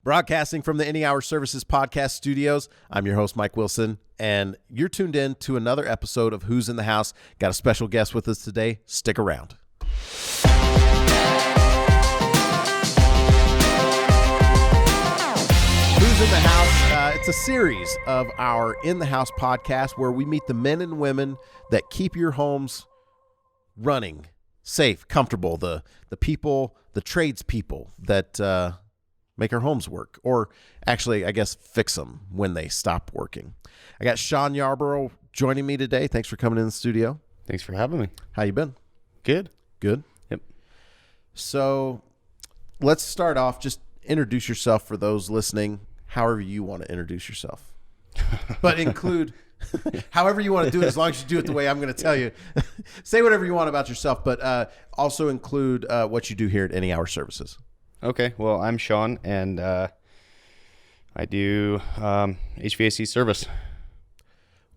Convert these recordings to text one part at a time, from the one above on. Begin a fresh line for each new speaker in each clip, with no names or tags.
Broadcasting from the Any Hour Services podcast studios, I'm your host, Mike Wilson, and you're tuned in to another episode of Who's in the House. Got a special guest with us today. Stick around. Who's in the House? It's a series of our In the House podcast where we meet the men and women that keep your homes running, safe, comfortable, the people, the tradespeople that make our homes work, or actually, I guess, fix them when they stop working. I got Shawn Yarbrough joining me today. Thanks for coming in the studio.
Thanks for having me.
How you been?
Good.
Good?
Yep.
So let's start off. Just introduce yourself for those listening, however you want to introduce yourself. But include however you want to do it, as long as you do it the way I'm going to tell you. Say whatever you want about yourself, but also include what you do here at Any Hour Services.
Okay. Well, I'm Shawn, and I do HVAC service.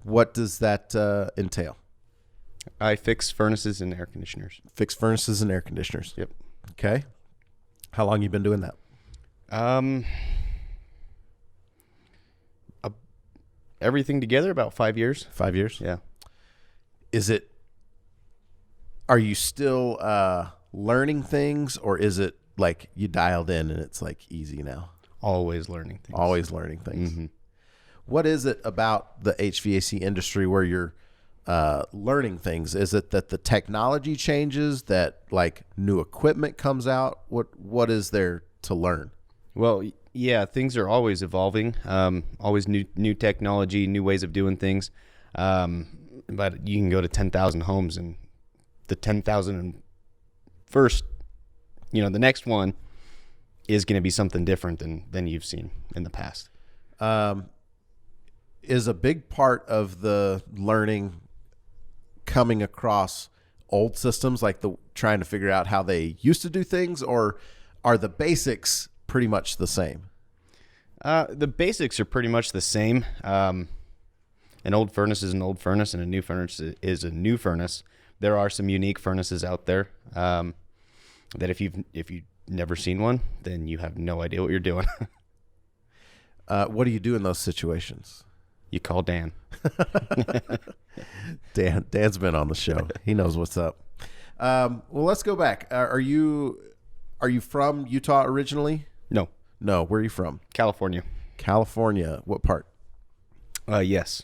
What does that entail?
I fix furnaces and air conditioners.
Fix furnaces and air conditioners.
Yep.
Okay. How long you been doing that?
Everything together, about 5 years.
5 years?
Yeah.
Are you still learning things, or is it like you dialed in and it's like easy now?
Always learning things.
Always learning things.
Mm-hmm.
What is it about the HVAC industry where you're learning things? Is it that the technology changes, that like new equipment comes out? What is there to learn?
Well, yeah, things are always evolving. Always new technology, new ways of doing things. But you can go to 10,000 homes, and the 10,001st, the next one is going to be something different than you've seen in the past.
Is a big part of the learning coming across old systems, like trying to figure out how they used to do things, or are the basics pretty much the same?
The basics are pretty much the same. An old furnace is an old furnace, and a new furnace is a new furnace. There are some unique furnaces out there that if you've never seen one, then you have no idea what you're doing.
What do you do in those situations?
You call Dan.
Dan's been on the show. He knows what's up. Well, let's go back. Are you from Utah originally?
No.
Where are you from?
California.
California. What part?
Yes.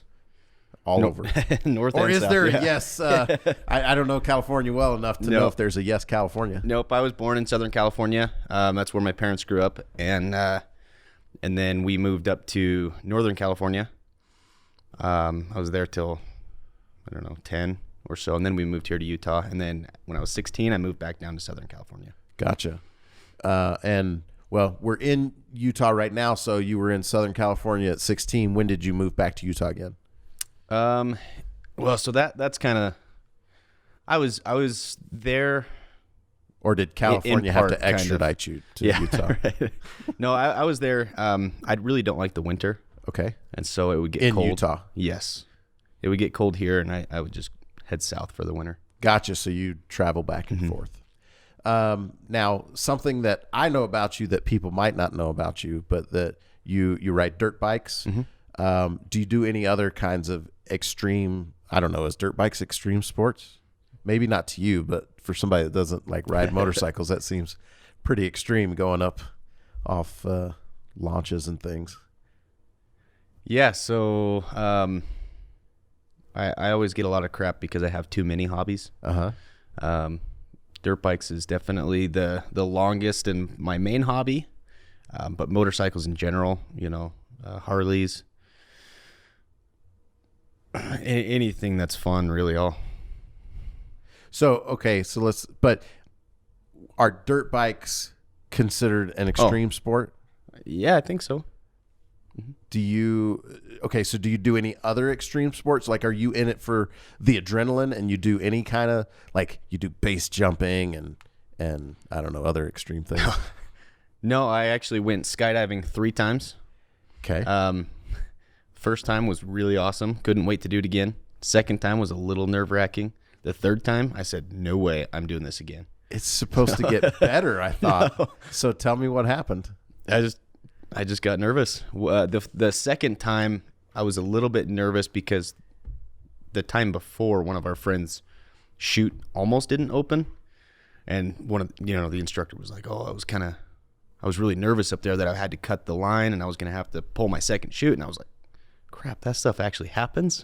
All over.
North
or
and
is
south,
there
yeah.
a yes? I don't know California well enough to know if there's a yes California.
Nope. I was born in Southern California. That's where my parents grew up. And then we moved up to Northern California. I was there till, 10 or so. And then we moved here to Utah. And then when I was 16, I moved back down to Southern California.
Gotcha. Well, we're in Utah right now. So you were in Southern California at 16. When did you move back to Utah again?
So that's kind of, I was there.
Or did California have to extradite you to Utah?
Right. No, I was there. I really don't like the winter.
Okay.
And so it would get cold.
In Utah?
Yes. It would get cold here, and I would just head south for the winter.
Gotcha. So you travel back and forth. Now, something that I know about you that people might not know about you, but that you ride dirt bikes. Mm-hmm. Do you do any other kinds of extreme, is dirt bikes extreme sports? Maybe not to you, but for somebody that doesn't like ride motorcycles, that seems pretty extreme, going up off launches and things.
Yeah. So I always get a lot of crap because I have too many hobbies. Dirt bikes is definitely the longest and my main hobby, but motorcycles in general, Harleys, anything that's fun, really.
But are dirt bikes considered an extreme sport?
Yeah, I think so.
Do you do any other extreme sports? Like, are you in it for the adrenaline and you do any kind of, like, you do base jumping and I don't know, other extreme things?
No, I actually went skydiving 3 times.
Okay.
First time was really awesome. Couldn't wait to do it again. Second time was a little nerve-wracking. The third time, I said, no way, I'm doing this again.
It's supposed to get better, I thought. No. So tell me what happened.
I just got nervous. The second time I was a little bit nervous because the time before one of our friends' chute almost didn't open. And one of the instructor was like, "Oh, I was really nervous up there that I had to cut the line and I was going to have to pull my second chute." And I was like, "Crap, that stuff actually happens."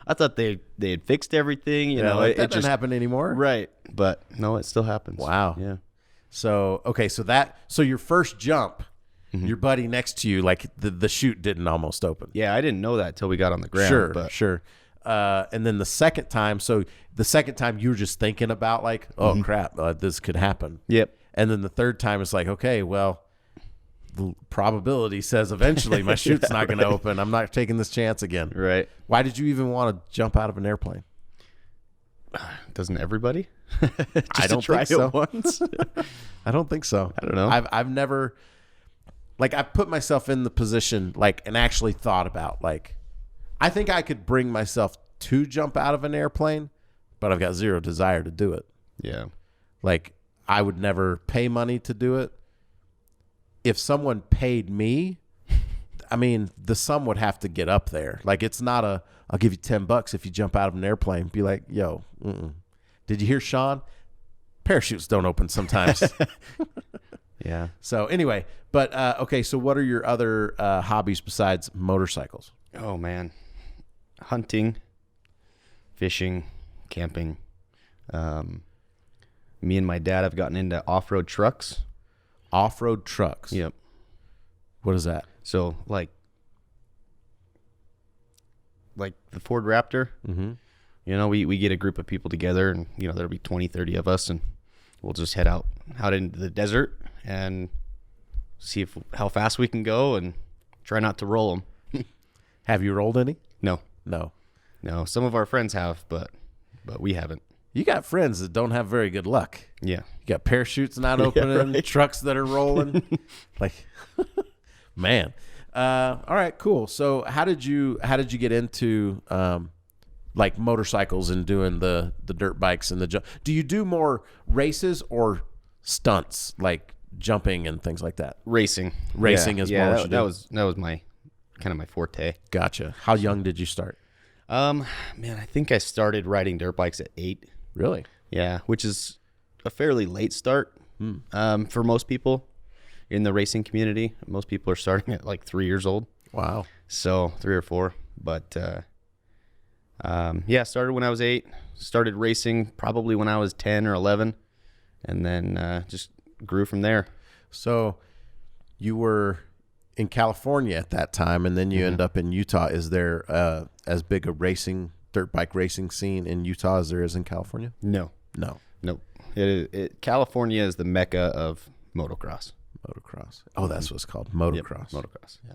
I thought they had fixed everything.
That doesn't happen anymore,
right? But no, it still happens.
Wow.
Yeah.
So okay, so your first jump, your buddy next to you, like the chute didn't almost open.
Yeah, I didn't know that till we got on the ground.
Sure. And then the second time you were just thinking about like, oh crap, this could happen.
Yep.
And then the third time it's like, okay, well, the probability says eventually my chute's not going to open. I'm not taking this chance again.
Right.
Why did you even want to jump out of an airplane?
Doesn't everybody?
I don't think so.
Once.
I don't think so.
I don't know.
I've never, like, I put myself in the position, like, and actually thought about, like, I think I could bring myself to jump out of an airplane, but I've got zero desire to do it.
Yeah.
Like, I would never pay money to do it. If someone paid me, I mean, the sum would have to get up there. Like, it's not I'll give you $10 if you jump out of an airplane. Be like, yo, did you hear Shawn? Parachutes don't open sometimes.
Yeah.
So anyway, but okay, so what are your other hobbies besides motorcycles?
Oh, man. Hunting, fishing, camping. Me and my dad have gotten into off-road trucks.
Off-road trucks?
Yep.
What is that?
So, like the Ford Raptor, we get a group of people together and, there'll be 20, 30 of us, and we'll just head out into the desert and see how fast we can go and try not to roll them.
Have you rolled any?
No. Some of our friends have, but we haven't.
You got friends that don't have very good luck.
Yeah.
You got parachutes not opening,
right.
Trucks that are rolling. Like, man. All right, cool. So how did you get into like motorcycles and doing the dirt bikes and the jump? Do you do more races or stunts, like jumping and things like that?
Racing
is more what you do.
That was my kind of my forte.
Gotcha. How young did you start?
Man, I think I started riding dirt bikes at 8.
Really?
Yeah, which is a fairly late start for most people in the racing community. Most people are starting at like 3 years old.
Wow.
So 3 or 4. But started when I was 8. Started racing probably when I was 10 or 11, and then just grew from there.
So you were in California at that time, and then you end up in Utah. Is there as big a dirt bike racing scene in Utah as there is in California?
No. Nope. California is the mecca of motocross.
Oh, that's what it's called. Motocross.
Yep, motocross. Yeah.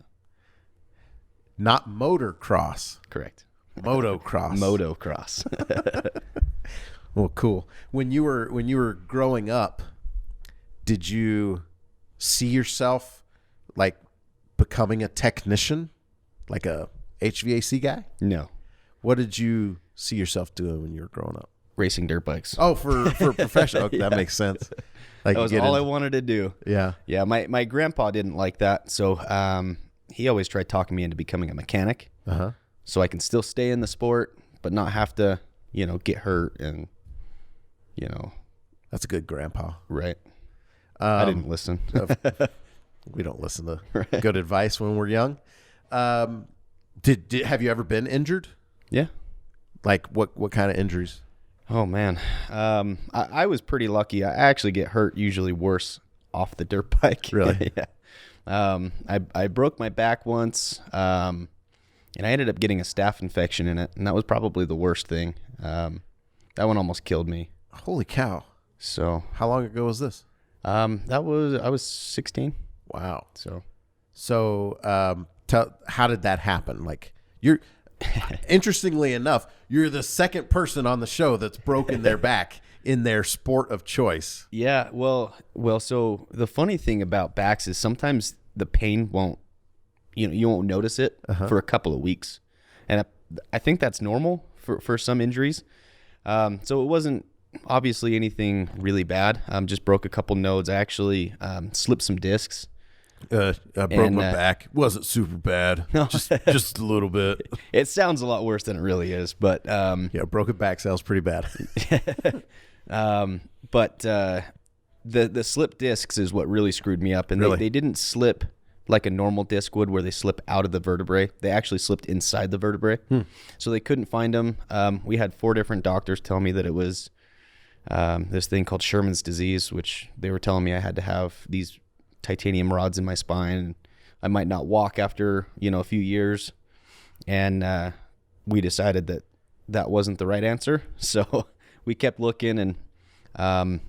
Not motocross.
Correct.
Motocross.
Motocross.
Well, cool. When you were growing up, did you see yourself like becoming a technician, like a HVAC guy?
No.
What did you see yourself doing when you were growing up?
Racing dirt bikes.
Oh, for professional. Okay, that makes sense. Like,
that was all I wanted to do.
Yeah.
Yeah. My grandpa didn't like that. So he always tried talking me into becoming a mechanic.
Uh-huh.
So I can still stay in the sport, but not have to, get hurt and,
That's a good grandpa.
Right. I didn't listen.
We don't listen to good advice when we're young. Have you ever been injured?
Yeah.
Like what kind of injuries?
Oh, man. I was pretty lucky. I actually get hurt usually worse off the dirt bike.
Really?
Yeah. I broke my back once, and I ended up getting a staph infection in it, and that was probably the worst thing. That one almost killed me.
Holy cow.
So
how long ago was this?
I was 16.
Wow.
So
how did that happen? Like, interestingly enough, you're the second person on the show that's broken their back in their sport of choice.
Yeah. Well, so the funny thing about backs is sometimes the pain won't, you won't notice it for a couple of weeks. And I think that's normal for some injuries. So it wasn't obviously anything really bad. Just broke a couple nodes. I actually slipped some discs.
I broke my back. Wasn't super bad.
No.
just a little bit.
It sounds a lot worse than it really is, but
yeah, broken back sounds pretty bad.
But the slip discs is what really screwed me up, and
Really?
they didn't slip like a normal disc would, where they slip out of the vertebrae. They actually slipped inside the vertebrae, so they couldn't find them. We had 4 different doctors tell me that it was this thing called Sherman's disease, which they were telling me I had to have these titanium rods in my spine, and I might not walk after a few years. And we decided that that wasn't the right answer, so we kept looking, and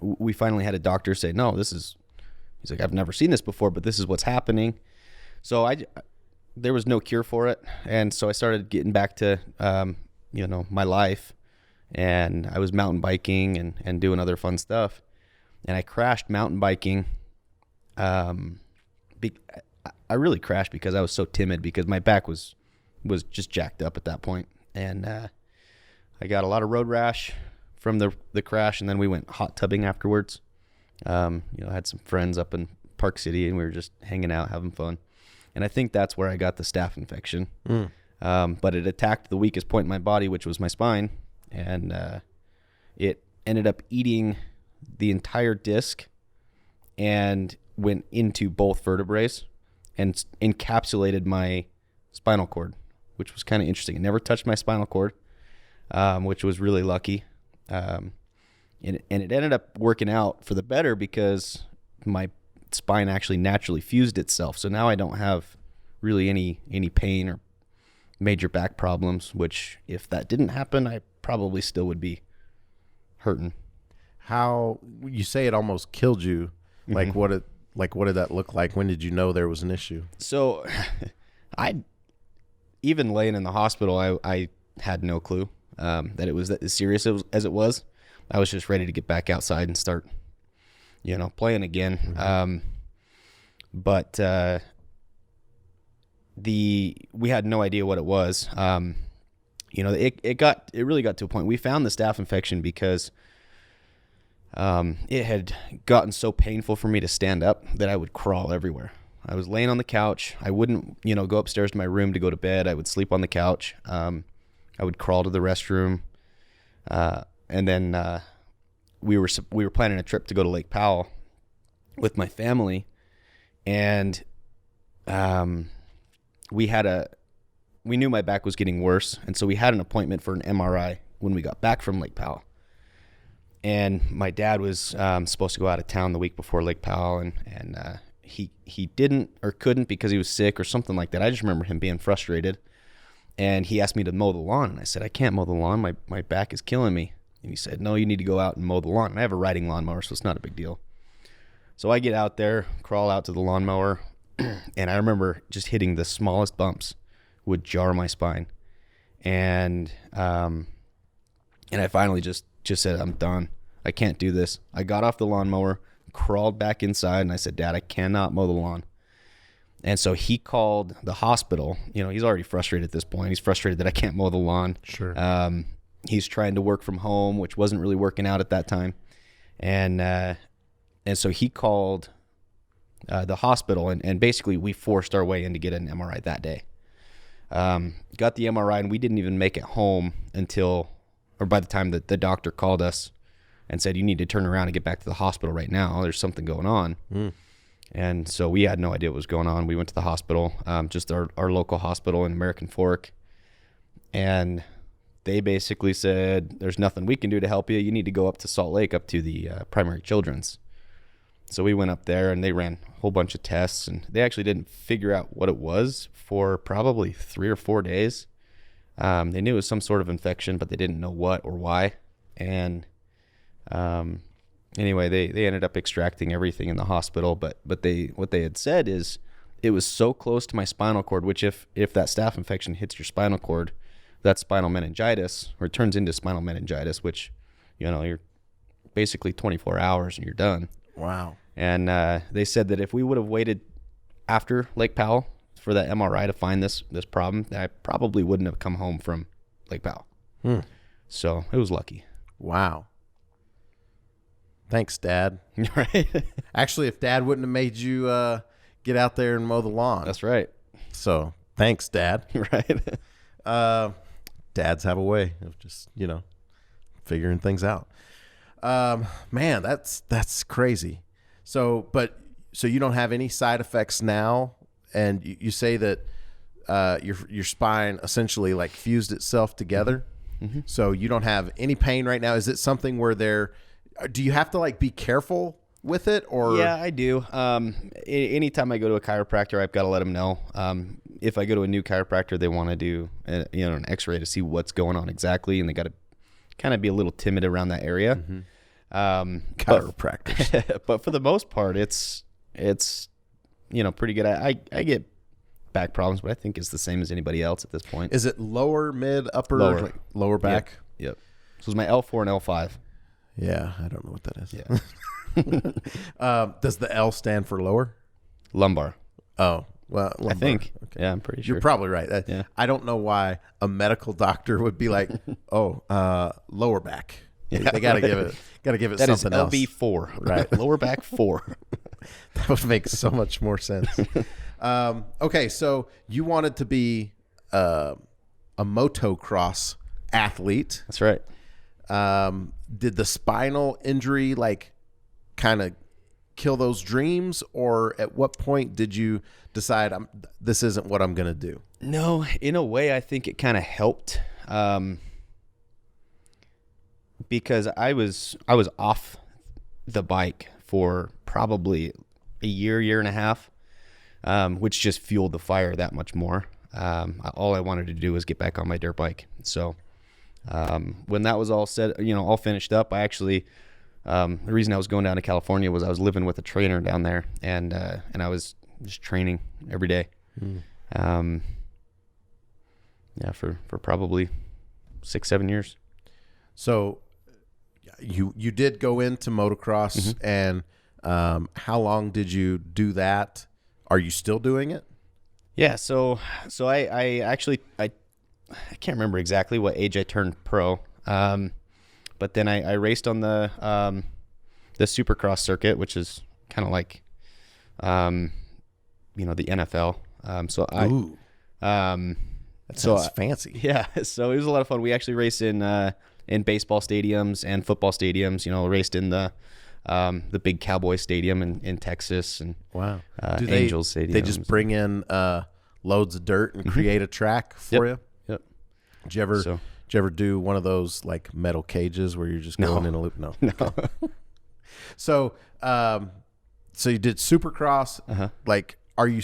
we finally had a doctor say, no, he's like, I've never seen this before, but this is what's happening. So there was no cure for it, and so I started getting back to my life, and I was mountain biking and doing other fun stuff. And I crashed mountain biking. I really crashed because I was so timid, because my back was just jacked up at that point. And I got a lot of road rash from the crash, and then we went hot tubbing afterwards. I had some friends up in Park City, and we were just hanging out, having fun. And I think that's where I got the staph infection. But it attacked the weakest point in my body, which was my spine. And it ended up eating the entire disc and went into both vertebrae and encapsulated my spinal cord, which was kind of interesting. It never touched my spinal cord, which was really lucky. And it ended up working out for the better, because my spine actually naturally fused itself. So now I don't have really any pain or major back problems, which if that didn't happen, I probably still would be hurting.
How you say it almost killed you? Like what did that look like? When did you know there was an issue?
So even laying in the hospital, I had no clue that it was as serious as it was. I was just ready to get back outside and start, playing again. But we had no idea what it was. It really got to a point. We found the staph infection because it had gotten so painful for me to stand up that I would crawl everywhere. I was laying on the couch. I wouldn't, go upstairs to my room to go to bed. I would sleep on the couch. I would crawl to the restroom. And then we were planning a trip to go to Lake Powell with my family, and we knew my back was getting worse, and so we had an appointment for an MRI when we got back from Lake Powell. And my dad was supposed to go out of town the week before Lake Powell, and he didn't or couldn't because he was sick or something like that. I just remember him being frustrated, and he asked me to mow the lawn, and I said, I can't mow the lawn. My back is killing me. And he said, no, you need to go out and mow the lawn. And I have a riding lawnmower, so it's not a big deal. So I get out there, crawl out to the lawnmower, and I remember just hitting the smallest bumps would jar my spine. And I finally just said, I'm done. I can't do this. I got off the lawnmower, crawled back inside, and I said, Dad, I cannot mow the lawn. And so he called the hospital. He's already frustrated at this point. He's frustrated that I can't mow the lawn.
Sure.
He's trying to work from home, which wasn't really working out at that time. And so he called the hospital, and basically we forced our way in to get an MRI that day. Got the MRI, and we didn't even make it home by the time that the doctor called us and said, you need to turn around and get back to the hospital right now. There's something going on. And so we had no idea what was going on. We went to the hospital, just our local hospital in American Fork. And they basically said, there's nothing we can do to help you. You need to go up to Salt Lake, up to the primary children's. So we went up there, and they ran a whole bunch of tests, and they actually didn't figure out what it was for probably 3 or 4 days. They knew it was some sort of infection, but they didn't know what or why. And anyway, they ended up extracting everything in the hospital. But what they had said is it was so close to my spinal cord, which if that staph infection hits your spinal cord, that's spinal meningitis, or it turns into spinal meningitis, which, you're basically 24 hours and you're done.
Wow.
And they said that if we would have waited after Lake Powell for that MRI to find this problem, I probably wouldn't have come home from Lake Powell. So it was lucky.
Wow. Thanks, Dad.
Right.
Actually, if Dad wouldn't have made you get out there and mow the lawn.
That's right.
So thanks, Dad.
Right.
Dads have a way of just, figuring things out. Man, that's crazy. So you don't have any side effects now, and you say that your spine essentially like fused itself together. Mm-hmm. So you don't have any pain right now. Is it something where do you have to like be careful with it, or?
Yeah, I do. Anytime I go to a chiropractor, I've got to let them know. If I go to a new chiropractor, they want to do an X-ray to see what's going on exactly, and they got to kind of be a little timid around that area.
Mm-hmm. Chiropractors,
but for the most part, it's pretty good. I get back problems, but I think it's the same as anybody else at this point.
Is it lower, mid, upper, lower back?
Yep. So it's my L4 and L5.
Yeah, I don't know what that is.
Yeah.
Does the L stand for lower?
Lumbar.
Oh, well, lumbar.
I think.
Okay.
Yeah, I'm pretty sure.
You're probably right.
Yeah.
I don't know why a medical doctor would be like, lower back.
Yeah,
they got to give it
that
something else.
That is LB4,
right?
Lower back 4.
That would make so much more sense. Okay, so you wanted to be a motocross athlete.
That's right.
Did the spinal injury like kind of kill those dreams, or at what point did you decide this isn't what I'm going to do?
No, in a way, I think it kind of helped. Because I was off the bike for probably a year and a half, which just fueled the fire that much more. All I wanted to do was get back on my dirt bike. So when that was all said, all finished up, I actually, the reason I was going down to California was I was living with a trainer down there, and I was just training every day. For probably 6-7 years.
So you did go into motocross,
mm-hmm.
and how long did you do that? Are you still doing it?
Yeah, so I actually can't remember exactly what age I turned pro, but then I raced on the Supercross circuit, which is kind of like the NFL.
Ooh. That sounds fancy.
Yeah, so it was a lot of fun. We actually raced in baseball stadiums and football stadiums. Raced in the big Cowboy Stadium in Texas, and
wow,
Angels Stadium.
They just bring in loads of dirt and create a track for you.
Yep.
Did you ever do one of those like metal cages where you're just going in a loop? No. Okay. So you did Supercross. Like, are you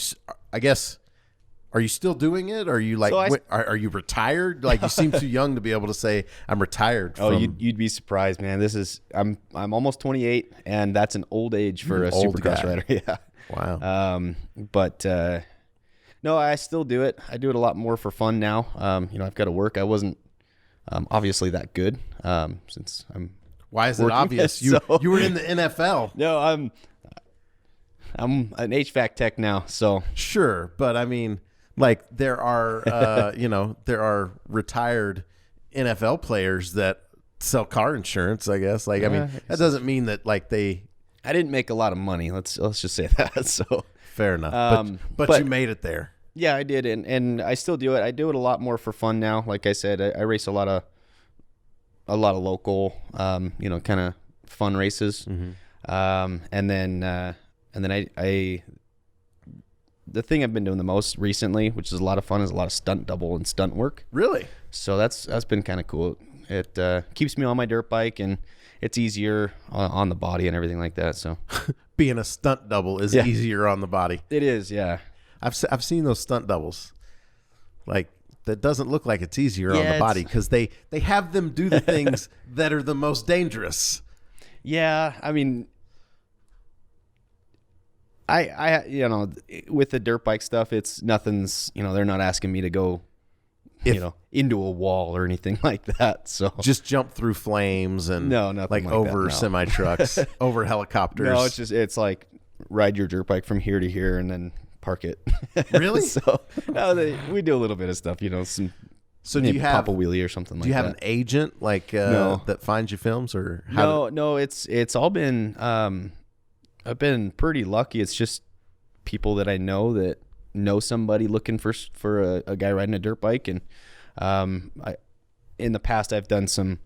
still doing it? Are you like, are you retired? Like, you seem too young to be able to say I'm retired.
You'd be surprised, man. I'm almost 28, and that's an old age for a Supercross rider. Yeah.
Wow.
But no, I still do it. I do it a lot more for fun now. I've got to work. I wasn't obviously that good since I'm.
Why is it obvious? You were in the NFL.
No, I'm an HVAC tech now. So
sure, but I mean, like there are there are retired NFL players that sell car insurance. I guess. Like I mean, that doesn't mean that like they.
I didn't make a lot of money. Let's just say that. So
fair enough. But you made it there.
Yeah, I did, and I still do it. I do it a lot more for fun now. Like I said, I race a lot of local, kind of fun races. Mm-hmm. And then I the thing I've been doing the most recently, which is a lot of fun, is a lot of stunt double and stunt work.
Really?
So that's been kind of cool. It keeps me on my dirt bike, and it's easier on the body and everything like that. So
being a stunt double is easier on the body.
It is, yeah.
I've seen those stunt doubles. Like, that doesn't look like it's easier on the body because they have them do the things that are the most dangerous.
Yeah, I mean, I with the dirt bike stuff, it's nothing's, they're not asking me to go, into a wall or anything like that. So
just jump through flames and
nothing
like over semi trucks, over helicopters.
No, it's like ride your dirt bike from here to here and then park it.
Really?
So we do a little bit of stuff, some
So
maybe pop a wheelie or something like that.
Do you have an agent
No.
that finds you films, or
No, it's all been I've been pretty lucky. It's just people that I know that know somebody looking for a guy riding a dirt bike, and in the past I've done some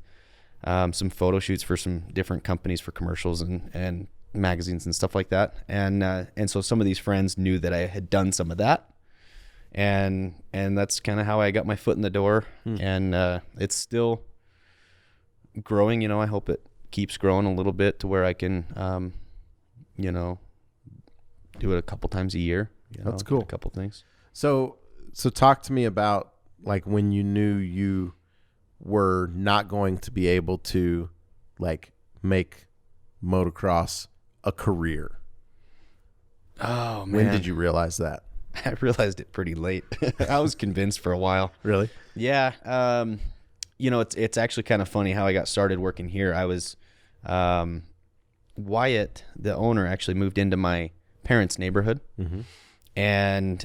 photo shoots for some different companies for commercials and magazines and stuff like that, and so some of these friends knew that I had done some of that, and that's kind of how I got my foot in the door. And it's still growing. I hope it keeps growing a little bit to where I can do it a couple times a year.
That's cool.
A couple things.
So talk to me about like when you knew you were not going to be able to like make motocross a career.
Oh man.
When did you realize that?
I realized it pretty late. I was convinced for a while.
Really?
Yeah. It's actually kind of funny how I got started working here. I was, Wyatt, the owner, actually moved into my parents' neighborhood. Mm-hmm. And,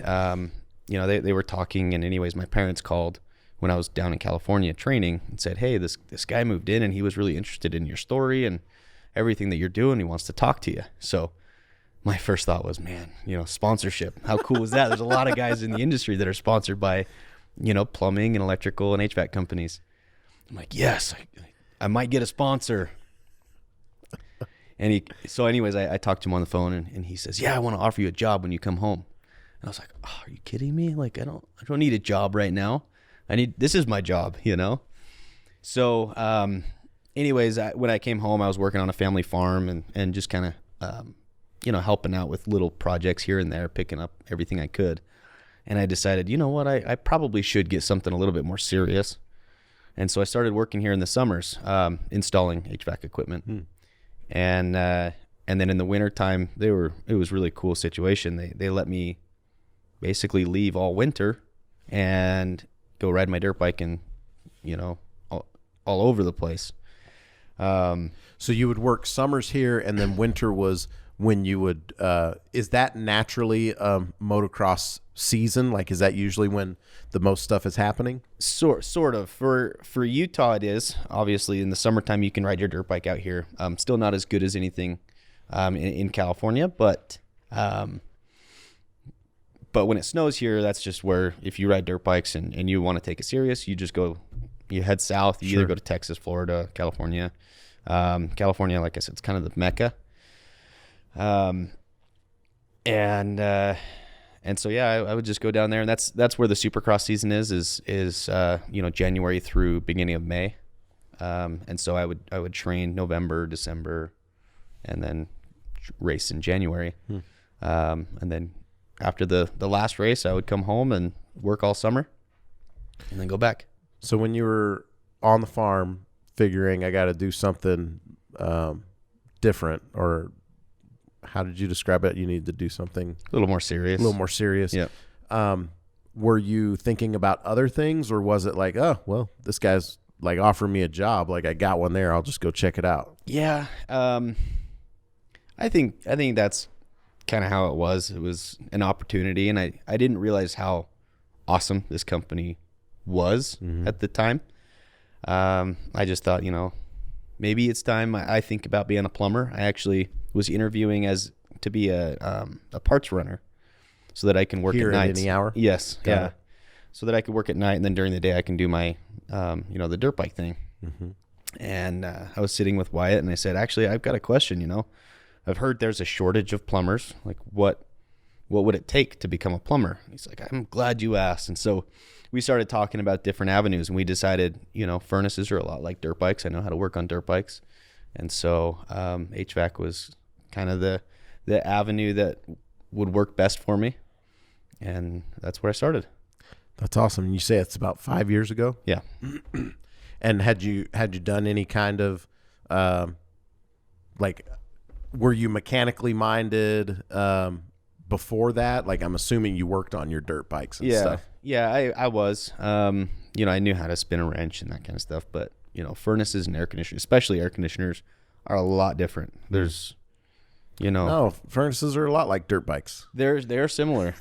they were talking, and anyways, my parents called when I was down in California training and said, hey, this guy moved in and he was really interested in your story and everything that you're doing. He wants to talk to you. So my first thought was, man, sponsorship. How cool is that? There's a lot of guys in the industry that are sponsored by, plumbing and electrical and HVAC companies. I'm like, yes, I might get a sponsor. And I talked to him on the phone, and he says, yeah, I want to offer you a job when you come home. And I was like, oh, are you kidding me? Like, I don't need a job right now. This is my job, So, when I came home, I was working on a family farm and just kind of, helping out with little projects here and there, picking up everything I could. And I decided, you know what, I probably should get something a little bit more serious. And so I started working here in the summers, installing HVAC equipment. And then in the wintertime, it was a really cool situation. They let me basically leave all winter and go ride my dirt bike and, all over the place.
So you would work summers here, and then winter was when you would, is that naturally motocross season? Like, is that usually when the most stuff is happening?
Sort of. For Utah, it is. Obviously, in the summertime, you can ride your dirt bike out here. Still not as good as anything in California, but when it snows here, that's just where if you ride dirt bikes and you want to take it serious, you head south. You either go to Texas, Florida, California. California, like I said, it's kind of the mecca. And so, yeah, I would just go down there, and that's where the Supercross season is January through beginning of May. And so I would train November, December, and then race in January. And then after the last race, I would come home and work all summer and then go back.
So when you were on the farm figuring I got to do something different, or how did you describe it? You need to do something
a little more serious.
Yeah. Were you thinking about other things, or was it like, oh, well, this guy's like offering me a job. Like, I got one there. I'll just go check it out.
Yeah. I think that's kind of how it was. It was an opportunity, and I didn't realize how awesome this company was at the time. I just thought, maybe it's time. I think about being a plumber. I actually was interviewing to be a parts runner, so that I can work
here
at night.
Any hour.
Yes, yeah. So that I could work at night, and then during the day I can do my, the dirt bike thing. Mm-hmm. And I was sitting with Wyatt, and I said, actually, I've got a question. I've heard there's a shortage of plumbers. Like, what would it take to become a plumber? He's like, I'm glad you asked. And so we started talking about different avenues, and we decided, furnaces are a lot like dirt bikes. I know how to work on dirt bikes. And so HVAC was kind of the avenue that would work best for me. And that's where I started.
That's awesome. You say it's about 5 years ago?
Yeah.
And had you done any kind of were you mechanically minded before that? Like, I'm assuming you worked on your dirt bikes and stuff.
Yeah, I was. I knew how to spin a wrench and that kind of stuff, but furnaces and air conditioners, especially air conditioners, are a lot different. There's
No, furnaces are a lot like dirt bikes.
They're similar.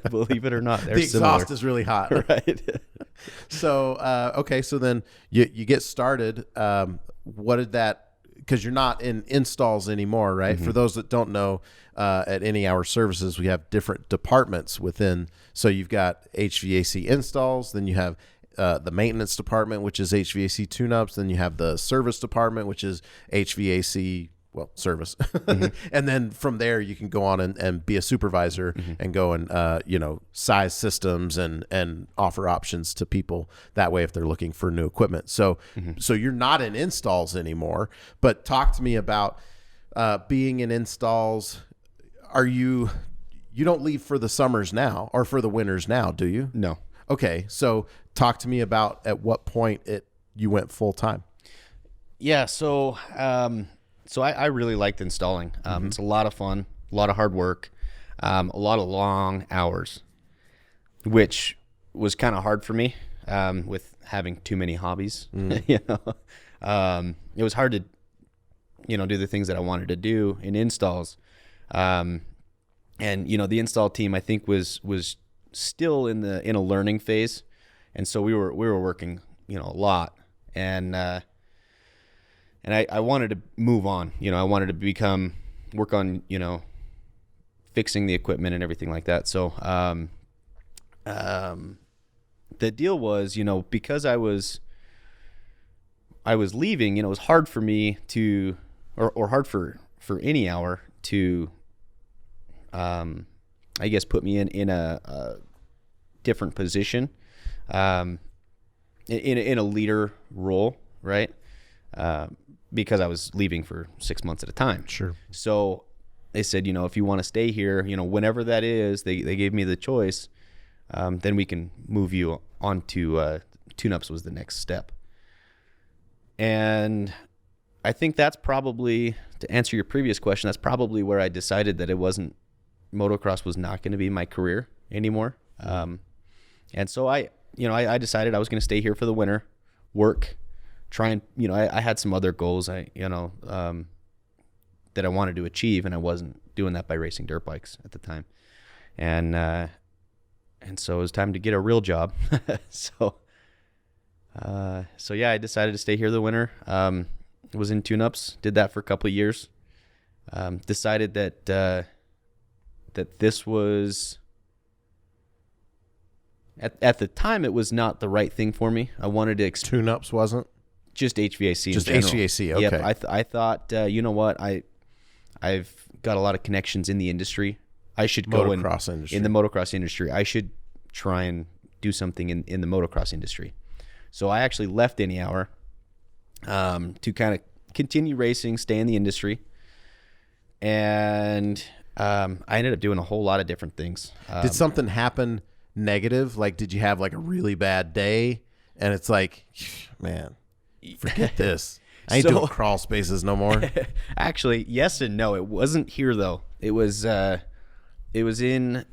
Believe it or not, they're
the
similar.
exhaust is really hot.
Right.
So, okay. So then you get started. What did that, because you're not in installs anymore, right? For those that don't know, at Any Hour Services, we have different departments within. So you've got HVAC installs, then you have the maintenance department, which is HVAC tune-ups. Then you have the service department, which is HVAC, well, service. And then from there, you can go on and be a supervisor and go and, size systems and offer options to people that way if they're looking for new equipment. So you're not in installs anymore, but talk to me about being in installs. You don't leave for the summers now or for the winters now, do you?
No.
Okay. So talk to me about at what point you went full time.
Yeah. So I really liked installing. It's a lot of fun, a lot of hard work, a lot of long hours, which was kind of hard for me with having too many hobbies. It was hard to, do the things that I wanted to do in installs. And the install team I think was still in a learning phase, and so we were working a lot, and I wanted to move on. I wanted to work on fixing the equipment and everything like that. So the deal was, because I was leaving, it was hard for me to, or hard for Any Hour to, I guess, put me in a different position, in a leader role, right? Because I was leaving for 6 months at a time.
Sure.
So they said, if you want to stay here, whenever that is, they gave me the choice, then we can move you on to tune-ups was the next step. And I think that's probably, to answer your previous question, that's probably where I decided that motocross was not going to be my career anymore. And so I decided I was going to stay here for the winter, work, try and, I had some other goals that I wanted to achieve, and I wasn't doing that by racing dirt bikes at the time. And so it was time to get a real job. So yeah, I decided to stay here the winter. Was in tune-ups, did that for a couple of years. Decided that this was, at the time, it was not the right thing for me. I wanted to
Tune-ups wasn't?
Just HVAC.
Just
in general.
HVAC, okay.
Yep, I thought, you know what, I've got a lot of connections in the industry. I should go in the motocross industry. I should try and do something in the motocross industry. So I actually left Any Hour to kind of continue racing, stay in the industry. And I ended up doing a whole lot of different things.
Did something happen negative? Like, did you have like a really bad day? And it's like, man, forget this. I ain't doing crawl spaces no more.
Actually, yes and no. It wasn't here though. It was in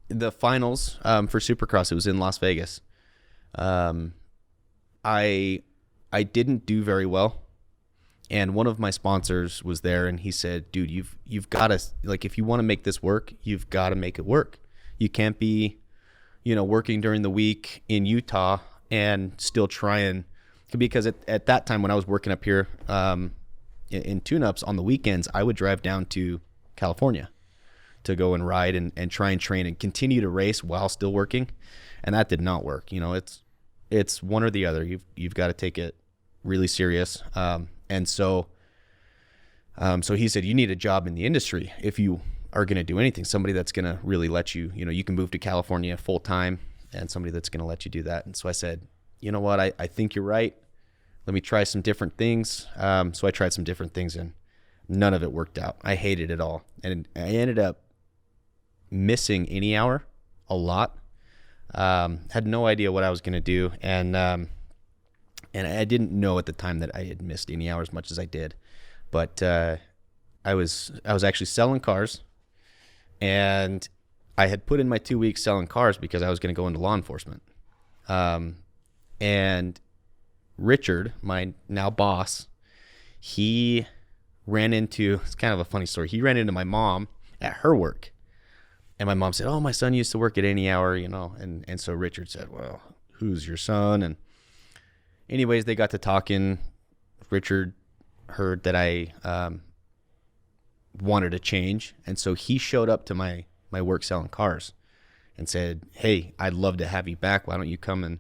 the finals for Supercross. It was in Las Vegas. I didn't do very well, and one of my sponsors was there, and he said, "Dude, you've got to, like, if you want to make this work, you've got to make it work. You can't be, working during the week in Utah and still trying." Because at that time when I was working up here in tune-ups on the weekends, I would drive down to California to go and ride and try and train and continue to race while still working, and that did not work. It's one or the other. You've got to take it really serious. And so he said, you need a job in the industry if you are going to do anything. Somebody that's going to really let you, you can move to California full time, and somebody that's going to let you do that. And so I said, you know what? I think you're right. Let me try some different things. So I tried some different things, and none of it worked out. I hated it all. And I ended up missing Any Hour a lot. Had no idea what I was going to do. And I didn't know at the time that I had missed Any Hour as much as I did. But I was actually selling cars, and I had put in my 2 weeks selling cars because I was going to go into law enforcement. And Richard, my now boss, he ran into, it's kind of a funny story. He ran into my mom at her work, and my mom said, "Oh, my son used to work at Any Hour, and so Richard said, well, who's your son? And anyways, they got to talking. Richard heard that I wanted to change, and so he showed up to my work selling cars and said, "Hey, I'd love to have you back. Why don't you come and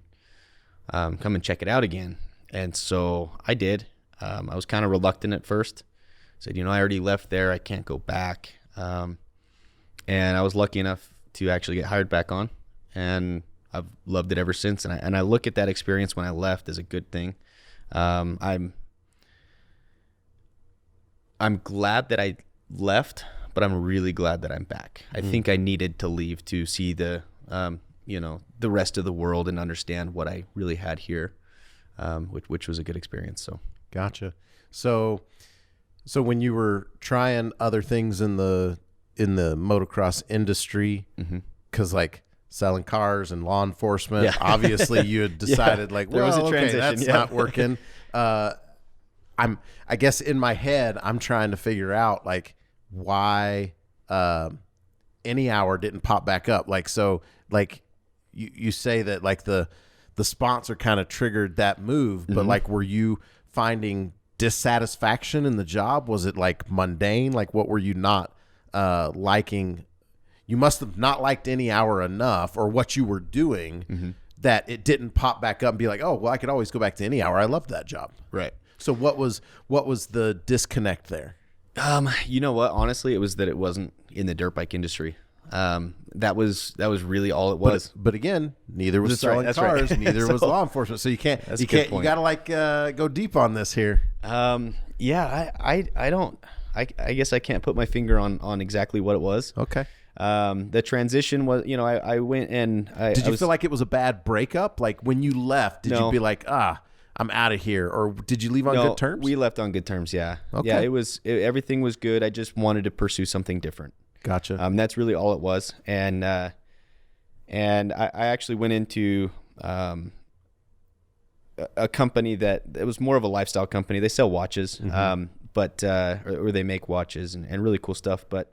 check it out again?" And so I did. I was kind of reluctant at first. Said, I already left there. I can't go back. And I was lucky enough to actually get hired back on, and I've loved it ever since. And I look at that experience when I left as a good thing. I'm glad that I left, but I'm really glad that I'm back. I think I needed to leave to see the rest of the world and understand what I really had here, which was a good experience. So.
Gotcha. So when you were trying other things in the motocross industry, because like selling cars and law enforcement, obviously you had decided
there was a transition.
That's not working. I guess in my head, I'm trying to figure out like why Any Hour didn't pop back up. Like, so like you say that like the sponsor kind of triggered that move, but like, were you finding dissatisfaction in the job? Was it like mundane? Like, what were you not liking? You must have not liked Any Hour enough, or what you were doing, that it didn't pop back up and be like, oh, well, I could always go back to Any Hour. I loved that job.
Right.
So what was the disconnect there?
You know what? Honestly, it was that it wasn't in the dirt bike industry. That was really all it was.
But again, neither was
That's
selling
right.
cars, neither was law enforcement. So you can't. You gotta like go deep on this here.
Yeah, I don't. I guess I can't put my finger on exactly what it was.
Okay.
The transition was, I went and
did you feel like it was a bad breakup? Like when you left, did you be like, I'm out of here, or did you leave on good terms?
We left on good terms. Yeah.
Okay.
Yeah. Everything was good. I just wanted to pursue something different.
Gotcha.
That's really all it was. And I actually went into a company that it was more of a lifestyle company. They sell watches, but or they make watches and really cool stuff. But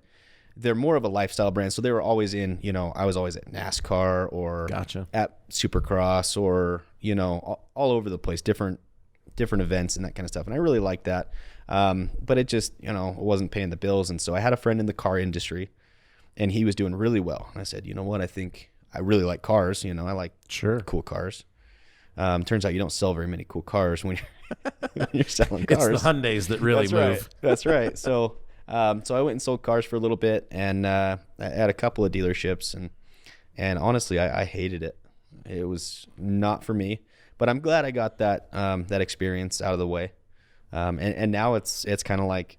they're more of a lifestyle brand. So they were always in, I was always at NASCAR or at Supercross or, all over the place, different events and that kind of stuff. And I really liked that. But it just, wasn't paying the bills. And so I had a friend in the car industry and he was doing really well. And I said, you know what? I think I really like cars. I like cool cars. Turns out you don't sell very many cool cars when you're selling cars.
It's the Hyundais that really move.
Right. That's right. So I went and sold cars for a little bit and I had a couple of dealerships and honestly, I hated it. It was not for me, but I'm glad I got that experience out of the way. And now it's kind of like,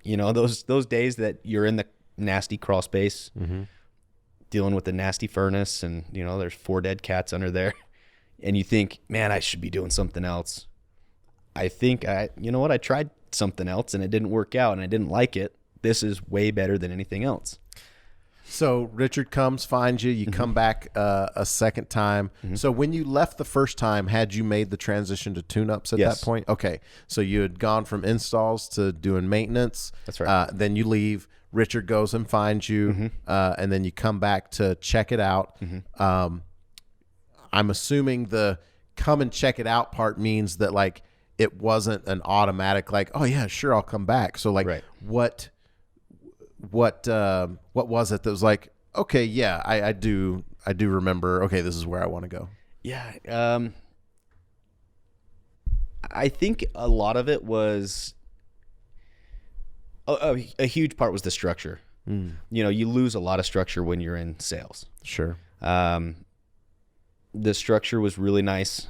those days that you're in the nasty crawl space, dealing with the nasty furnace and, there's 4 dead cats under there and you think, man, I should be doing something else. I think I tried something else and it didn't work out and I didn't like it. This is way better than anything else.
So Richard comes, finds you, you come back a second time. So when you left the first time, had you made the transition to tune-ups at that point? Okay. So you had gone from installs to doing maintenance.
That's right.
Then you leave. Richard goes and finds you, and then you come back to check it out. I'm assuming the come and check it out part means that like it wasn't an automatic like, oh yeah, sure, I'll come back. So like what was it that was like, okay, yeah, I do remember, okay, this is where I want to go.
Yeah. I think a lot of it was a huge part was the structure. You lose a lot of structure when you're in sales.
Sure.
The structure was really nice.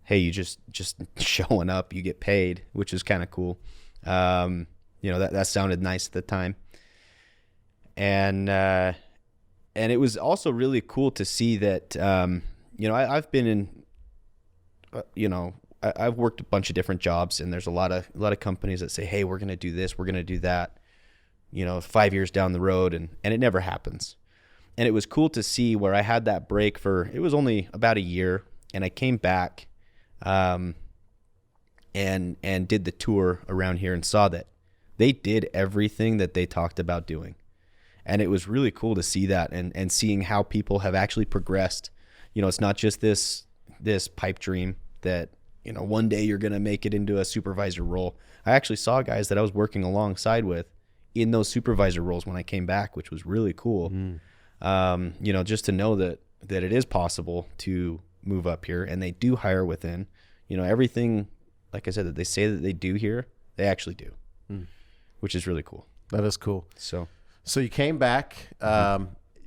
Hey, you just showing up, you get paid, which is kind of cool. That sounded nice at the time. And it was also really cool to see that, I've been in, I've worked a bunch of different jobs and there's a lot of companies that say, hey, we're going to do this, we're going to do that, 5 years down the road. And it never happens. And it was cool to see where I had that break it was only about a year and I came back, and did the tour around here and saw that they did everything that they talked about doing. And it was really cool to see that and seeing how people have actually progressed it's not just this pipe dream that, one day you're going to make it into a supervisor role. I actually saw guys that I was working alongside with in those supervisor roles when I came back, which was really cool. Just to know that it is possible to move up here, and they do hire within, everything, like I said, that they say that they do here, they actually do, which is really cool.
That is cool.
So
you came back,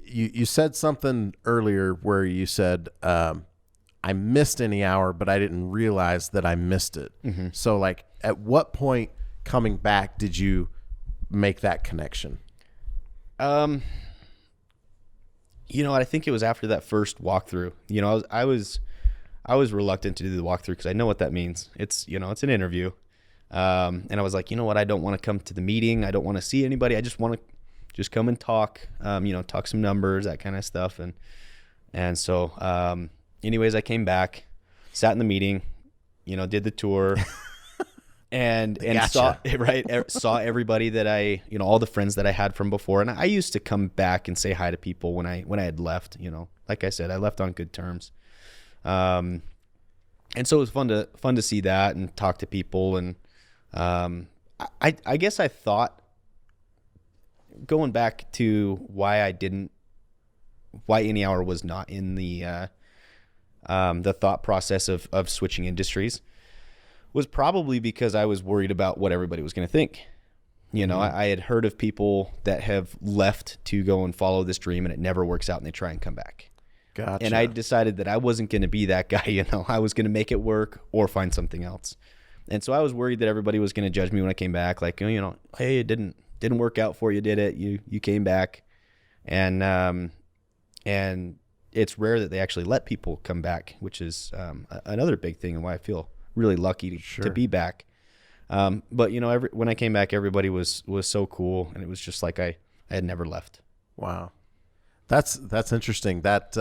you said something earlier where you said, I missed any hour, but I didn't realize that I missed it. So like at what point coming back did you make that connection?
I think it was after that first walkthrough. I was reluctant to do the walkthrough because I know what that means. It's an interview. And I was like, I don't want to come to the meeting. I don't want to see anybody. I just want to just come and talk, talk some numbers, that kind of stuff. And so, anyways, I came back, sat in the meeting, did the tour and
Gotcha.
saw everybody that I, all the friends that I had from before. And I used to come back and say hi to people when I had left, like I said, I left on good terms. And so it was fun to see that and talk to people. And, I guess I thought, going back to why any hour was not in the thought process of switching industries, was probably because I was worried about what everybody was going to think. I had heard of people that have left to go and follow this dream and it never works out and they try and come back.
Gotcha.
And I decided that I wasn't going to be that guy. I was going to make it work or find something else. And so I was worried that everybody was going to judge me when I came back. Like, hey, it didn't work out for you, did it? You came back. And it's rare that they actually let people come back, which is another big thing and why I feel really lucky to be back. But when I came back, everybody was so cool, and it was just like I had never left.
Wow, that's interesting. That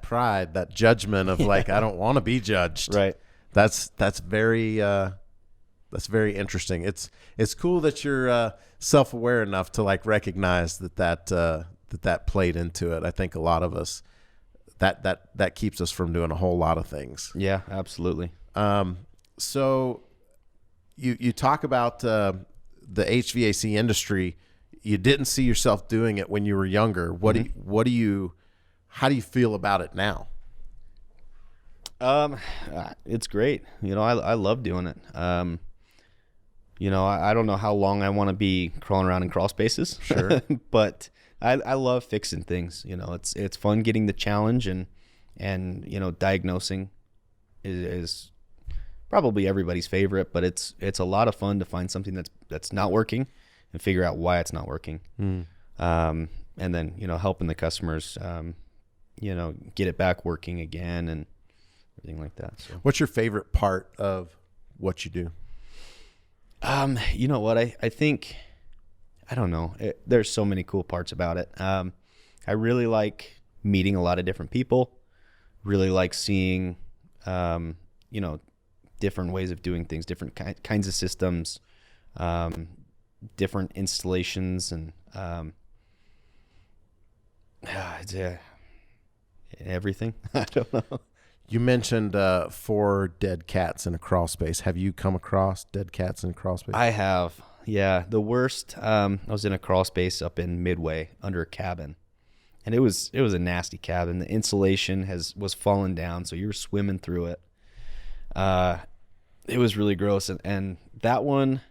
pride, that judgment of like I don't want to be judged.
Right.
That's very interesting. It's cool that you're self-aware enough to like recognize that played into it. I think a lot of us that keeps us from doing a whole lot of things.
Yeah, absolutely.
So you talk about the HVAC industry. You didn't see yourself doing it when you were younger. How do you feel about it now?
It's great. I love doing it. I don't know how long I want to be crawling around in crawl spaces.
Sure.
But I love fixing things. It's fun getting the challenge and diagnosing is probably everybody's favorite, but it's a lot of fun to find something that's not working and figure out why it's not working. And then, helping the customers, get it back working again and everything like that. So
what's your favorite part of what you do?
You know what? I think, I don't know. There's so many cool parts about it. I really like meeting a lot of different people, really like seeing, different ways of doing things, different kinds of systems, different installations, and everything. I don't know.
You mentioned 4 dead cats in a crawl space. Have you come across dead cats in a crawl space?
I have. Yeah. The worst, I was in a crawl space up in Midway under a cabin, and it was a nasty cabin. The insulation was falling down, so you were swimming through it. It was really gross. And that one,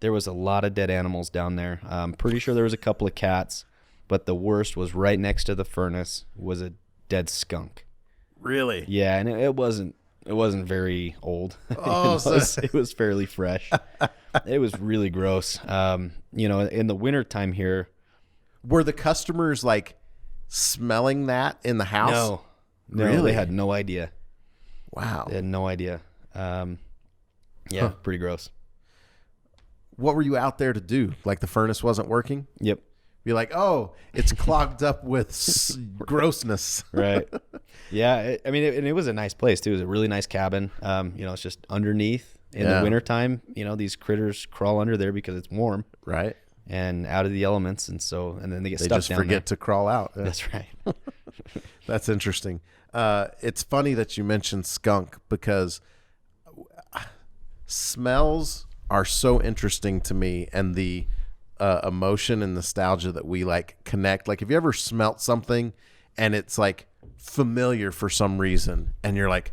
there was a lot of dead animals down there. I'm pretty sure there was a couple of cats, but the worst was right next to the furnace was a dead skunk.
Really?
Yeah, and it wasn't very old.
Oh,
it was fairly fresh. It was really gross. In the wintertime here.
Were the customers like smelling that in the house?
No,
Really?
They had no idea.
Wow.
They had no idea. Pretty gross.
What were you out there to do? Like the furnace wasn't working?
Yep.
Be like, oh, it's clogged up with grossness.
Right. Yeah. It was a nice place too. It was a really nice cabin. It's just underneath in the wintertime, these critters crawl under there because it's warm.
Right.
And out of the elements. And then they get stuck down there.
They just forget to crawl out. Yeah.
That's right.
That's interesting. It's funny that you mentioned skunk because smells are so interesting to me, and the emotion and nostalgia that we like connect. Like, have you ever smelt something and it's like familiar for some reason, and you're like,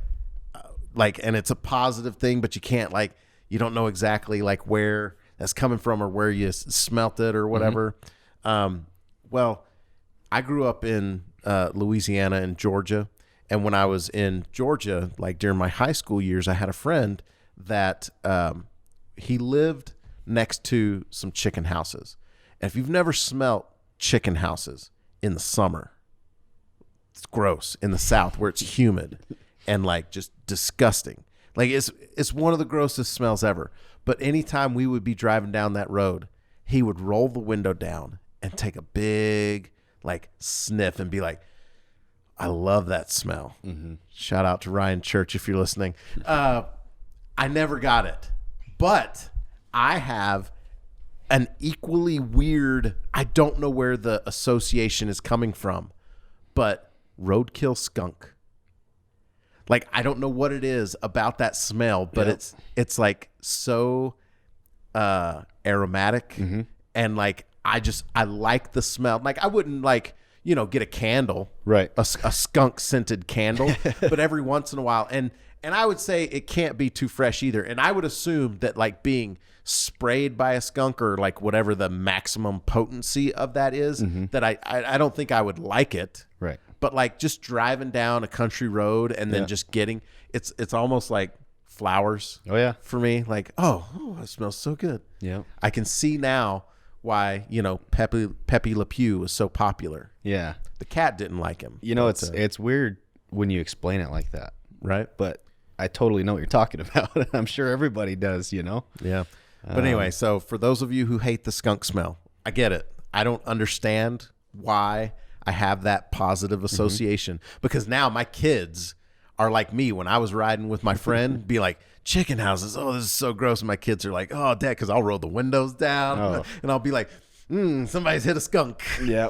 and it's a positive thing, but you can't you don't know exactly like where that's coming from or where you smelt it or whatever. Well, I grew up in Louisiana and Georgia. And when I was in Georgia, like during my high school years, I had a friend that he lived next to some chicken houses. And if you've never smelt chicken houses in the summer, it's gross. In the South where it's humid and like just disgusting. Like it's one of the grossest smells ever. But anytime we would be driving down that road, he would roll the window down and take a big like sniff and be like, I love that smell. Shout out to Ryan Church if you're listening. I never got it, but I have an equally weird, I don't know where the association is coming from, but roadkill skunk. Like, I don't know what it is about that smell, but it's like so aromatic and like I like the smell. Like, I wouldn't get a candle,
right?
A skunk scented candle, but every once in a while. And I would say it can't be too fresh either. And I would assume that like being sprayed by a skunk or like whatever the maximum potency of that is, that I don't think I would like it.
Right.
But like just driving down a country road and then just getting, it's almost like flowers.
Oh yeah.
For me, like, oh, it smells so good.
Yeah.
I can see now why, Pepe Le Pew was so popular.
Yeah.
The cat didn't like him.
It's weird when you explain it like that.
Right.
But I totally know what you're talking about. I'm sure everybody does,
Yeah. But anyway, so for those of you who hate the skunk smell, I get it. I don't understand why I have that positive association because now my kids are like me. When I was riding with my friend, be like, chicken houses, oh, this is so gross. And my kids are like, oh, Dad, because I'll roll the windows down and I'll be like, somebody's hit a skunk.
Yeah.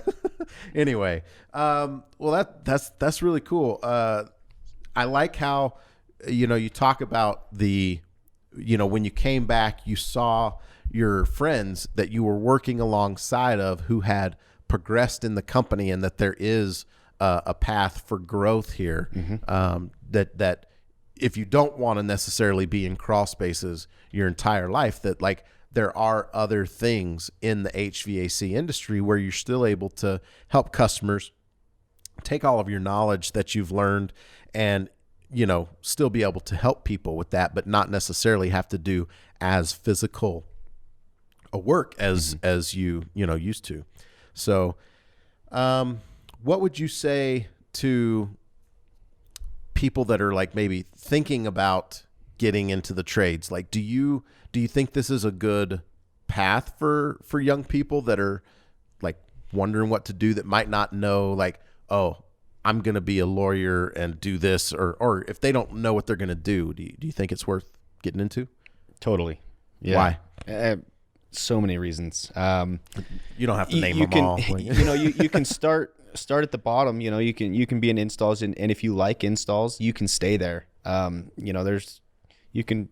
Anyway, well, that's really cool. I like how, you talk about the, when you came back, you saw your friends that you were working alongside of who had progressed in the company and that there is a path for growth here. That if you don't want to necessarily be in crawl spaces your entire life, that like there are other things in the HVAC industry where you're still able to help customers take all of your knowledge that you've learned and, still be able to help people with that, but not necessarily have to do as physical a work as you used to. So, what would you say to people that are like maybe thinking about getting into the trades? Like, do you think this is a good path for young people that are like wondering what to do that might not know, like, oh, I'm going to be a lawyer and do this, or if they don't know what they're going to do you think it's worth getting into?
Totally. Yeah.
Why?
So many reasons.
You don't have to name them all.
You can start at the bottom. You can be in installs, and if you like installs, you can stay there. You can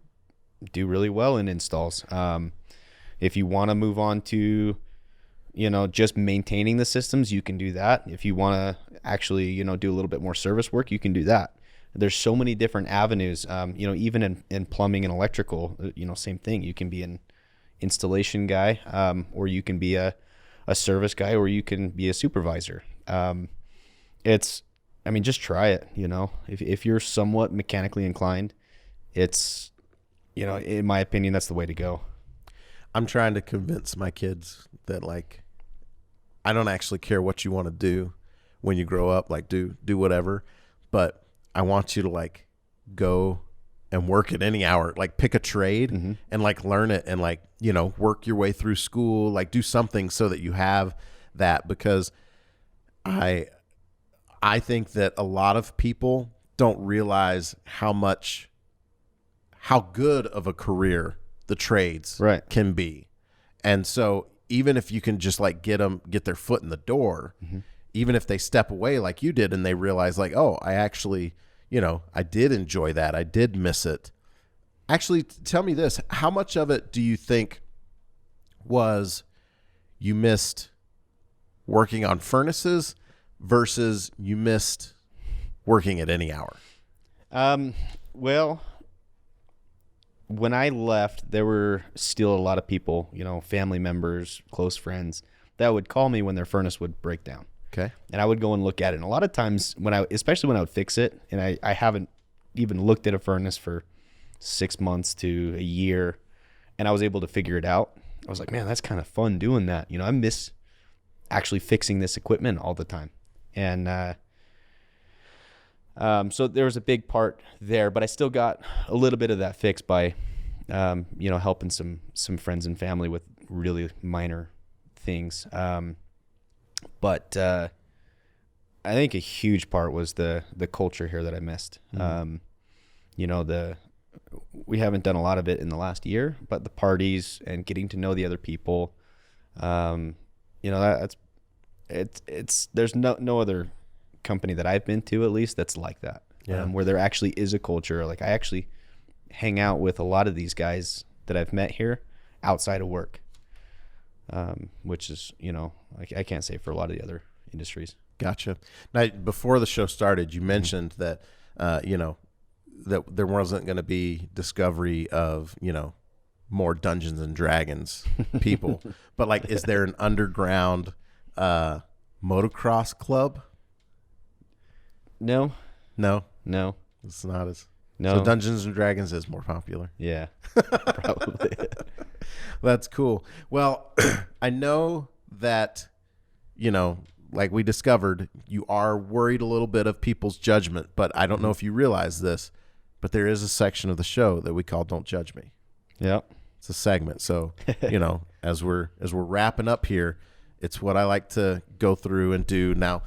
do really well in installs. If you want to move on to, just maintaining the systems, you can do that. If you want to actually, do a little bit more service work, you can do that. There's so many different avenues. Even in plumbing and electrical, same thing. You can be an installation guy, or you can be a service guy, or you can be a supervisor. Just try it. If you're somewhat mechanically inclined, it's, in my opinion, that's the way to go.
I'm trying to convince my kids that like, I don't actually care what you want to do when you grow up, like do whatever, but I want you to like go and work at any hour, like pick a trade and like learn it and like, work your way through school, like do something so that you have that, because I think that a lot of people don't realize how good of a career the trades can be. And so even if you can just like get their foot in the door, even if they step away like you did and they realize like, oh, I actually, I did enjoy that. I did miss it. Actually, tell me this. How much of it do you think was you missed working on furnaces versus you missed working at any hour?
Well, when I left, there were still a lot of people, family members, close friends that would call me when their furnace would break down.
Okay.
And I would go and look at it. And a lot of times especially when I would fix it, and I haven't even looked at a furnace for 6 months to a year, and I was able to figure it out. I was like, man, that's kind of fun doing that. I miss actually fixing this equipment all the time. And, so there was a big part there, but I still got a little bit of that fixed by, helping some friends and family with really minor things. But I think a huge part was the culture here that I missed. Mm-hmm. We haven't done a lot of it in the last year, but the parties and getting to know the other people, there's no other company that I've been to, at least, that's like that.
Yeah.
Where there actually is a culture. Like, I actually hang out with a lot of these guys that I've met here outside of work, which is, I can't say for a lot of the other industries.
Gotcha. Now, before the show started, you mentioned that, that there wasn't going to be discovery of, more Dungeons and Dragons people, but like, is there an underground motocross club?
No.
It's not as.
No.
So Dungeons and Dragons is more popular.
Yeah, probably.
That's cool. Well, I know that, like we discovered, you are worried a little bit of people's judgment, but I don't know if you realize this, but there is a section of the show that we call Don't Judge Me.
Yep.
It's a segment. So, as we're wrapping up here, it's what I like to go through and do. Now,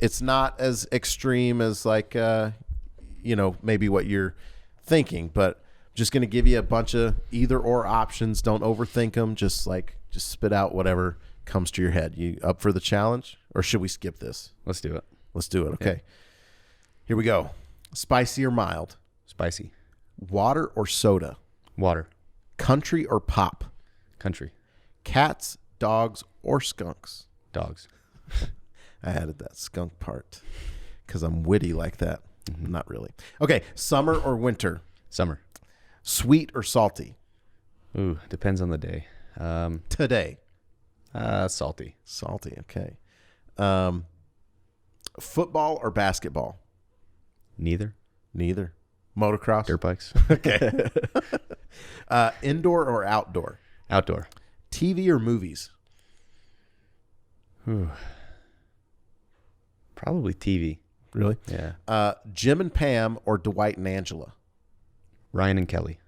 it's not as extreme as like, maybe what you're thinking, but I'm just going to give you a bunch of either or options. Don't overthink them. Just spit out whatever comes to your head. You up for the challenge, or should we skip this?
Let's do it.
Let's do it. Okay. Yeah. Here we go. Spicy or mild?
Spicy.
Water or soda?
Water.
Country or pop?
Country.
Cats, dogs, or skunks?
Dogs.
I added that skunk part because I'm witty like that. Mm-hmm. Not really. Okay. Summer or winter?
Summer.
Sweet or salty?
Ooh, depends on the day.
Today.
Salty.
Salty. Okay. Football or basketball?
Neither.
Motocross?
Dirt bikes.
Okay. Indoor or outdoor?
Outdoor.
TV or movies?
Ooh. Probably TV.
Really?
Yeah.
Jim and Pam or Dwight and Angela?
Ryan and Kelly.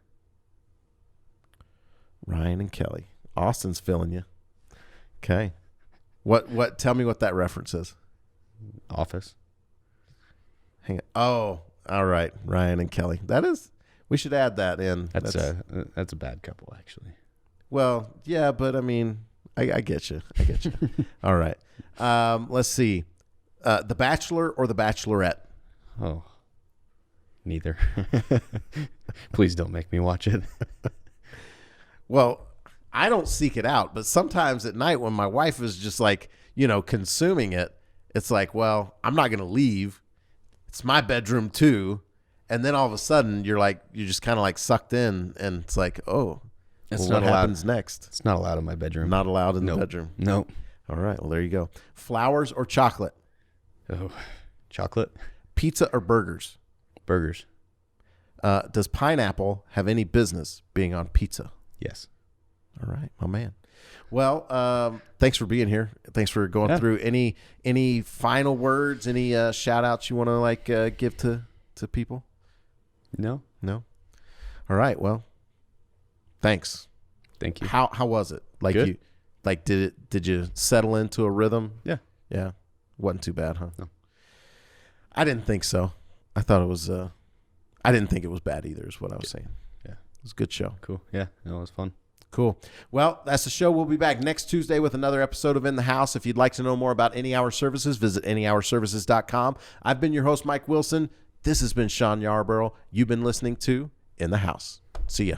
Ryan and Kelly. Austin's filling you. Okay. What? Tell me what that reference is.
Office.
Hang on. Oh, all right. Ryan and Kelly. That is. We should add that in.
That's a bad couple, actually.
Well, yeah, but I mean, I get you. All right. Let's see. The Bachelor or The Bachelorette?
Oh, neither. Please don't make me watch it.
Well, I don't seek it out, but sometimes at night when my wife is just like, consuming it, it's like, well, I'm not going to leave. It's my bedroom too. And then all of a sudden you're just kind of like sucked in, and it's like, oh, what happens next?
It's not allowed in my bedroom.
Not allowed in the bedroom.
Nope.
All right. Well, there you go. Flowers or chocolate?
Oh, chocolate.
Pizza or burgers?
Burgers.
Does pineapple have any business being on pizza?
Yes.
All right, my man. Well, thanks for being here. Thanks for going through. Any final words? Any shout outs you want to give to people?
No.
All right. Well, thanks.
Thank you.
How was it?
Good.
Did you settle into a rhythm?
Yeah.
Yeah. Wasn't too bad, huh?
No.
I didn't think so. I thought it was. I didn't think it was bad either. Is what I was saying.
Yeah.
It was a good show.
Cool. Yeah. No, it was fun.
Cool. Well, that's the show. We'll be back next Tuesday with another episode of In the House. If you'd like to know more about Any Hour Services, visit anyhourservices.com. I've been your host, Mike Wilson. This has been Shawn Yarbrough. You've been listening to In the House. See ya.